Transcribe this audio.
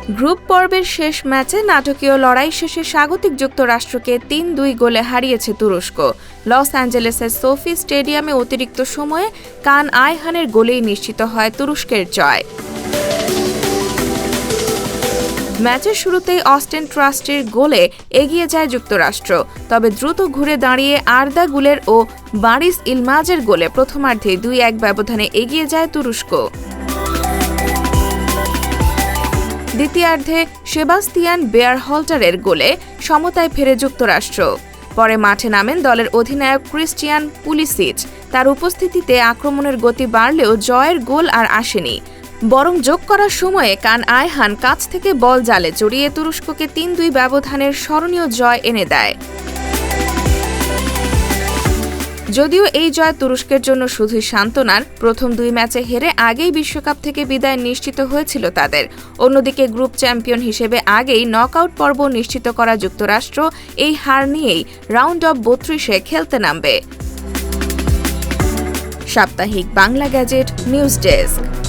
Group পর্বের শেষ ম্যাচে নাটকীয় লড়াই শেষে স্বাগতিক যুক্তরাষ্ট্রকে ৩-২ গোলে হারিয়েছে তুরস্ক। লস অ্যাঞ্জেলেসের সোফি স্টেডিয়ামে অতিরিক্ত সময়ে কান আয়হানের গোলেই নিশ্চিত হয় তুরস্কের জয়। ম্যাচের শুরুতেই অস্টেন ট্রাস্টের গোলে এগিয়ে যায় যুক্তরাষ্ট্র, তবে দ্রুত ঘুরে দাঁড়িয়ে আর্দা গুলের ও বারিস ইলমাজের গোলে প্রথমার্ধে ২-১ ব্যবধানে এগিয়ে যায় তুরস্ক। দ্বিতীয়ার্ধে সেবাস্তিয়ান বেয়ারহল্টারের গোলে সমতায় ফেরে যুক্তরাষ্ট্র। পরে মাঠে নামেন দলের অধিনায়ক ক্রিস্টিয়ান পুলিসিচ। তার উপস্থিতিতে আক্রমণের গতি বাড়লেও জয়ের গোল আর আসেনি, বরং যোগ করার সময়ে কান আয়হান কাছ থেকে বল জালে জড়িয়ে তুরস্ককে ৩-২ ব্যবধানের স্মরণীয় জয় এনে দেয়। যদিও এই জয় তুরস্কের জন্য শুধুই সান্ত্বনার, প্রথম ২ ম্যাচে হেরে আগেই বিশ্বকাপ থেকে বিদায় নিশ্চিত হয়েছিল তাদের। অন্যদিকে গ্রুপ চ্যাম্পিয়ন হিসেবে আগেই নকআউট পর্ব নিশ্চিত করা যুক্তরাষ্ট্র এই হার নিয়েই রাউন্ড অফ ৩২-এ খেলতে নামবে। সাপ্তাহিক বাংলা গ্যাজেট নিউজ ডেস্ক।